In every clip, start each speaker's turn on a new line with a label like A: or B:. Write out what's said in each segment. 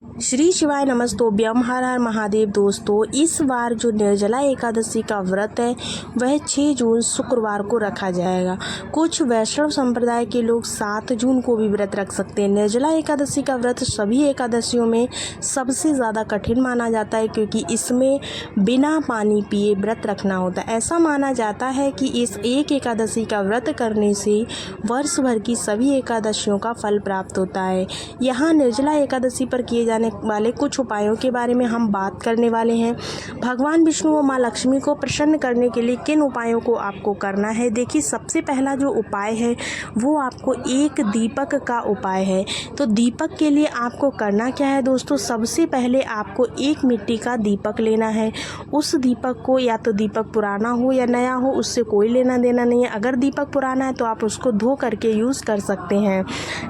A: श्री शिवाय नमस्तोभ्यम, हर हर महादेव। दोस्तों, इस बार जो निर्जला एकादशी का व्रत है वह 6 जून शुक्रवार को रखा जाएगा। कुछ वैष्णव संप्रदाय के लोग 7 जून को भी व्रत रख सकते हैं। निर्जला एकादशी का व्रत सभी एकादशियों में सबसे ज़्यादा कठिन माना जाता है, क्योंकि इसमें बिना पानी पिए व्रत रखना होता है। ऐसा माना जाता है कि इस एक एकादशी का व्रत करने से वर्ष भर की सभी एकादशियों का फल प्राप्त होता है। यहाँ निर्जला एकादशी पर किए जाने वाले कुछ उपायों के बारे में हम बात करने वाले हैं। भगवान विष्णु व माँ लक्ष्मी को प्रसन्न करने के लिए किन उपायों को आपको करना है। देखिए, सबसे पहला जो उपाय है वो आपको एक दीपक का उपाय है। तो दीपक के लिए आपको करना क्या है दोस्तों, सबसे पहले आपको एक मिट्टी का दीपक लेना है। उस दीपक को, या तो दीपक पुराना हो या नया हो, उससे कोई लेना देना नहीं है। अगर दीपक पुराना है तो आप उसको धो करके यूज़ कर सकते हैं।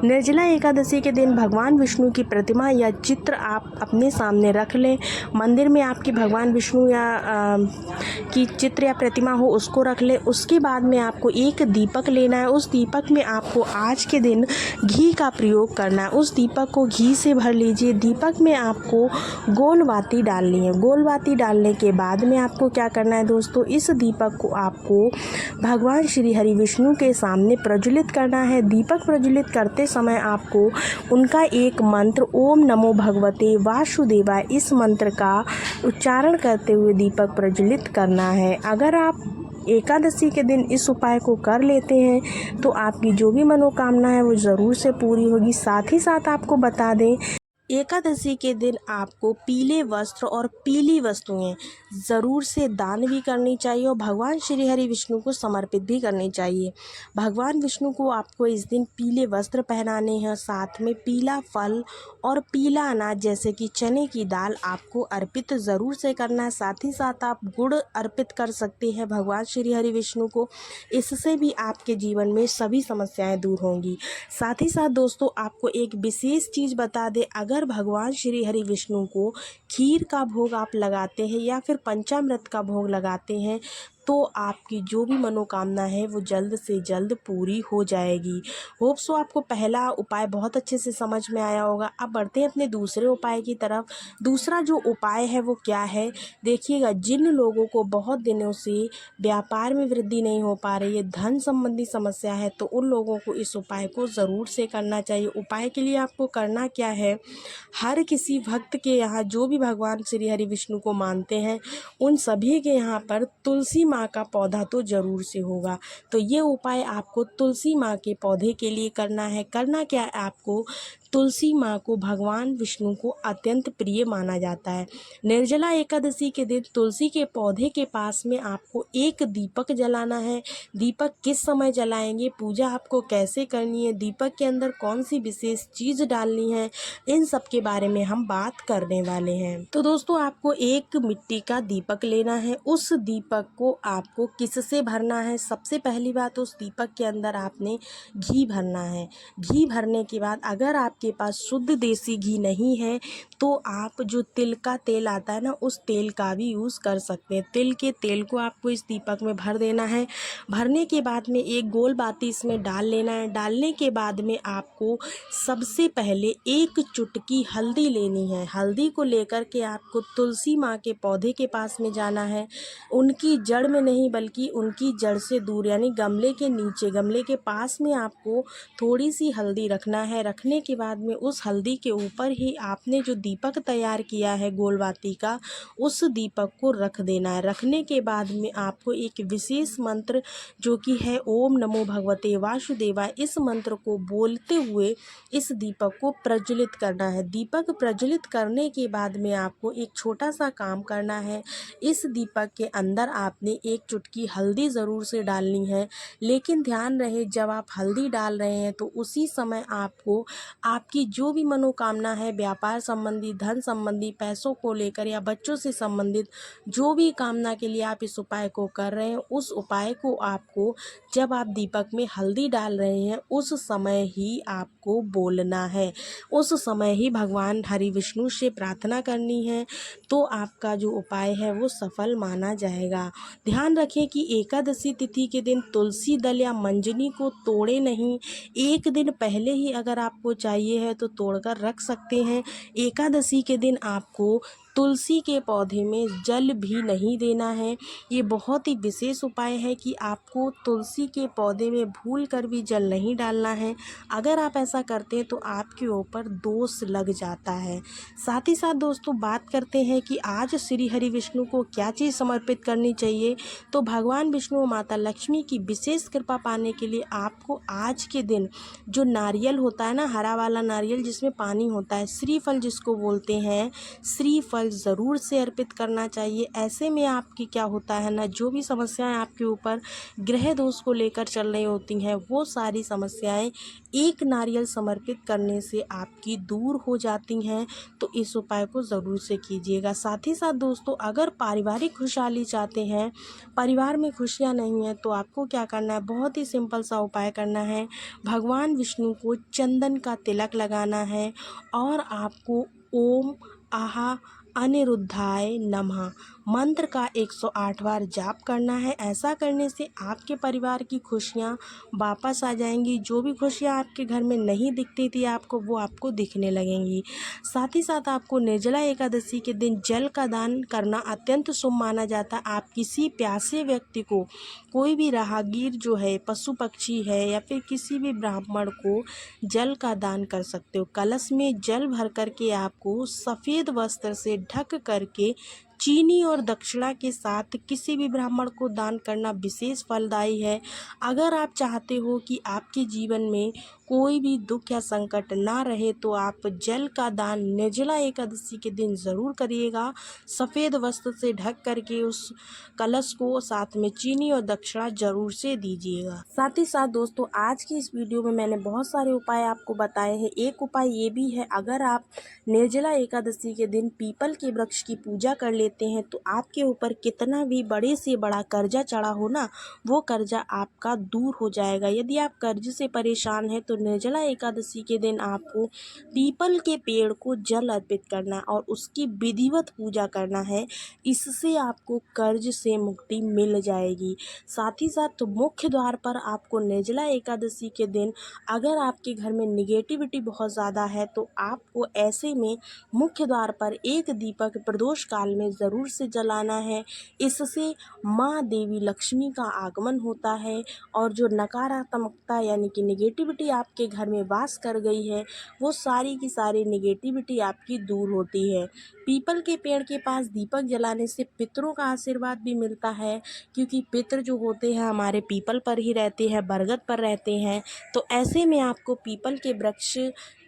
A: निर्जला एकादशी के दिन भगवान विष्णु की प्रतिमा या चित्र आप अपने सामने रख लें। मंदिर में आपकी भगवान विष्णु या की चित्र या प्रतिमा हो, उसको रख लें। उसके बाद में आपको एक दीपक लेना है। उस दीपक में आपको आज के दिन घी का प्रयोग करना है। उस दीपक को घी से भर लीजिए। दीपक में आपको गोल बाती डालनी है। गोल बाती डालने के बाद में आपको क्या करना है दोस्तों, इस दीपक को आपको भगवान श्री हरि विष्णु के सामने प्रज्वलित करना है। दीपक प्रज्वलित करते समय आपको उनका एक मंत्र ओम नमो भगवते वासुदेवाय, इस मंत्र का उच्चारण करते हुए दीपक प्रज्वलित करना है। अगर आप एकादशी के दिन इस उपाय को कर लेते हैं तो आपकी जो भी मनोकामना है वो ज़रूर से पूरी होगी। साथ ही साथ आपको बता दें, एकादशी के दिन आपको पीले वस्त्र और पीली वस्तुएं ज़रूर से दान भी करनी चाहिए और भगवान श्री हरि विष्णु को समर्पित भी करनी चाहिए। भगवान विष्णु को आपको इस दिन पीले वस्त्र पहनाने हैं, साथ में पीला फल और पीला अनाज जैसे कि चने की दाल आपको अर्पित ज़रूर से करना है। साथ ही साथ आप गुड़ अर्पित कर सकते हैं भगवान श्री हरि विष्णु को। इससे भी आपके जीवन में सभी समस्याएं दूर होंगी। साथ ही साथ दोस्तों, आपको एक विशेष चीज़ बता दें, अगर भगवान श्री हरि विष्णु को खीर का भोग आप लगाते हैं या फिर पंचामृत का भोग लगाते हैं तो आपकी जो भी मनोकामना है वो जल्द से जल्द पूरी हो जाएगी। होप सो आपको पहला उपाय बहुत अच्छे से समझ में आया होगा। अब बढ़ते हैं अपने दूसरे उपाय की तरफ। दूसरा जो उपाय है वो क्या है, देखिएगा, जिन लोगों को बहुत दिनों से व्यापार में वृद्धि नहीं हो पा रही है, धन संबंधी समस्या है, तो उन लोगों को इस उपाय को ज़रूर से करना चाहिए। उपाय के लिए आपको करना क्या है, हर किसी भक्त के यहाँ, जो भी भगवान श्री हरि विष्णु को मानते हैं, उन सभी के यहाँ पर तुलसी माँ का पौधा तो ज़रूर से होगा। तो ये उपाय आपको तुलसी माँ के पौधे के लिए करना है। करना क्या है, आपको तुलसी माँ को भगवान विष्णु को अत्यंत प्रिय माना जाता है। निर्जला एकादशी के दिन तुलसी के पौधे के पास में आपको एक दीपक जलाना है। दीपक किस समय जलाएंगे, पूजा आपको कैसे करनी है, दीपक के अंदर कौन सी विशेष चीज़ डालनी है, इन सब के बारे में हम बात करने वाले हैं। तो दोस्तों, आपको एक मिट्टी का दीपक लेना है। उस दीपक को आपको किससे भरना है, सबसे पहली बात, उस दीपक के अंदर आपने घी भरना है। घी भरने के बाद अगर आपके पास शुद्ध देसी घी नहीं है तो आप जो तिल का तेल आता है ना, उस तेल का भी यूज़ कर सकते हैं। तिल के तेल को आपको इस दीपक में भर देना है। भरने के बाद में एक गोल बाती इसमें डाल लेना है। डालने के बाद में आपको सबसे पहले एक चुटकी हल्दी लेनी है। हल्दी को लेकर के आपको तुलसी माँ के पौधे के पास में जाना है। उनकी जड़ में नहीं, बल्कि उनकी जड़ से दूर, यानी गमले के नीचे, गमले के पास में आपको थोड़ी सी हल्दी रखना है। रखने के बाद में उस हल्दी के ऊपर ही आपने जो दीपक तैयार किया है गोलबाती का, उस दीपक को रख देना है। रखने के बाद में आपको एक विशेष मंत्र जो कि है ओम नमो भगवते वासुदेवाय, इस मंत्र को बोलते हुए इस दीपक को प्रज्वलित करना है। दीपक प्रज्वलित करने के बाद में आपको एक छोटा सा काम करना है। इस दीपक के अंदर आपने एक चुटकी हल्दी ज़रूर से डालनी है, लेकिन ध्यान रहे, जब आप हल्दी डाल रहे हैं तो उसी समय आपको आपकी जो भी मनोकामना है, व्यापार संबंधी, धन संबंधी, पैसों को लेकर या बच्चों से संबंधित जो भी कामना के लिए आप इस उपाय को कर रहे हैं, उस उपाय को आपको, जब आप दीपक में हल्दी डाल रहे हैं, उस समय ही आपको बोलना है। उस समय ही भगवान हरि विष्णु से प्रार्थना करनी है, तो आपका जो उपाय है वो सफल माना जाएगा। ध्यान रखें कि एकादशी तिथि के दिन तुलसी दल या मंजनी को तोड़े नहीं। एक दिन पहले ही अगर आपको चाहिए चाहिए है तो तोड़कर रख सकते हैं। एकादशी के दिन आपको तुलसी के पौधे में जल भी नहीं देना है। ये बहुत ही विशेष उपाय है कि आपको तुलसी के पौधे में भूल कर भी जल नहीं डालना है। अगर आप ऐसा करते हैं तो आपके ऊपर दोष लग जाता है। साथ ही साथ दोस्तों बात करते हैं कि आज श्री हरि विष्णु को क्या चीज़ समर्पित करनी चाहिए। तो भगवान विष्णु और माता लक्ष्मी की विशेष कृपा पाने के लिए आपको आज के दिन जो नारियल होता है ना, हरा वाला नारियल जिसमें पानी होता है, श्रीफल जिसको बोलते हैं, श्रीफल ज़रूर से अर्पित करना चाहिए। ऐसे में आपकी क्या होता है ना, जो भी समस्याएं आपके ऊपर ग्रह दोष को लेकर चल रही होती हैं वो सारी समस्याएं एक नारियल समर्पित करने से आपकी दूर हो जाती हैं। तो इस उपाय को ज़रूर से कीजिएगा। साथ ही साथ दोस्तों अगर पारिवारिक खुशहाली चाहते हैं, परिवार में खुशियाँ नहीं हैं, तो आपको क्या करना है, बहुत ही सिंपल सा उपाय करना है। भगवान विष्णु को चंदन का तिलक लगाना है और आपको ओम आहा अनिरुद्धाय नमः मंत्र का 108 बार जाप करना है। ऐसा करने से आपके परिवार की खुशियाँ वापस आ जाएंगी। जो भी खुशियाँ आपके घर में नहीं दिखती थी आपको, वो आपको दिखने लगेंगी। साथ ही साथ आपको निर्जला एकादशी के दिन जल का दान करना अत्यंत शुभ माना जाता है। आप किसी प्यासे व्यक्ति को, कोई भी राहगीर जो है, पशु पक्षी है या फिर किसी भी ब्राह्मण को जल का दान कर सकते हो। कलश में जल भर करके आपको सफ़ेद वस्त्र से ढक करके चीनी और दक्षिणा के साथ किसी भी ब्राह्मण को दान करना विशेष फलदायी है। अगर आप चाहते हो कि आपके जीवन में कोई भी दुख या संकट ना रहे तो आप जल का दान निर्जला एकादशी के दिन ज़रूर करिएगा। सफ़ेद वस्त्र से ढक करके उस कलश को साथ में चीनी और दक्षिणा जरूर से दीजिएगा। साथ ही साथ दोस्तों आज की इस वीडियो में मैंने बहुत सारे उपाय आपको बताए हैं। एक उपाय ये भी है, अगर आप निर्जला एकादशी के दिन पीपल के वृक्ष की पूजा कर लेते हैं तो आपके ऊपर कितना भी बड़े से बड़ा कर्जा चढ़ा हो ना, वो कर्जा आपका दूर हो जाएगा। यदि आप कर्ज से परेशान हैं तो निर्जला एकादशी के दिन आपको पीपल के पेड़ को जल अर्पित करना और उसकी विधिवत पूजा करना है। इससे आपको कर्ज से मुक्ति मिल जाएगी। साथ ही साथ मुख्य द्वार पर आपको निर्जला एकादशी के दिन अगर आपके घर में निगेटिविटी बहुत ज़्यादा है तो आपको ऐसे में मुख्य द्वार पर एक दीपक प्रदोष काल में ज़रूर से जलाना है। इससे माँ देवी लक्ष्मी का आगमन होता है और जो नकारात्मकता यानी कि निगेटिविटी आपके घर में वास कर गई है वो सारी की सारी निगेटिविटी आपकी दूर होती है। पीपल के पेड़ के पास दीपक जलाने से पितरों का आशीर्वाद भी मिलता है, क्योंकि पितर जो होते हैं हमारे पीपल पर ही रहते हैं, बरगद पर रहते हैं। तो ऐसे में आपको पीपल के वृक्ष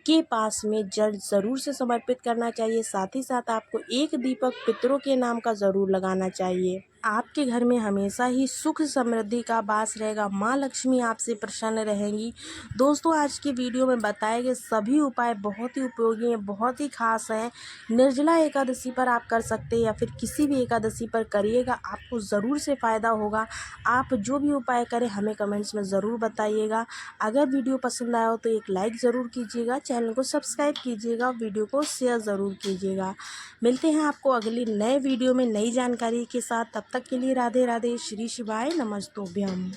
A: के पास में जल ज़रूर से समर्पित करना चाहिए। साथ ही साथ आपको एक दीपक पितरों के नाम का ज़रूर लगाना चाहिए। आपके घर में हमेशा ही सुख समृद्धि का वास रहेगा। माँ लक्ष्मी आपसे प्रसन्न रहेंगी। दोस्तों आज की वीडियो में बताए गए सभी उपाय बहुत ही उपयोगी हैं, बहुत ही खास हैं। निर्जला एकादशी पर आप कर सकते हैं या फिर किसी भी एकादशी पर करिएगा, आपको ज़रूर से फ़ायदा होगा। आप जो भी उपाय करें हमें कमेंट्स में ज़रूर बताइएगा। अगर वीडियो पसंद आया हो तो एक लाइक ज़रूर कीजिएगा, चैनल को सब्सक्राइब कीजिएगा, वीडियो को शेयर ज़रूर कीजिएगा। मिलते हैं आपको अगली नए वीडियो में नई जानकारी के साथ। तब तक के लिए राधे राधे, श्री शिवाय नमस्तुभ्यम।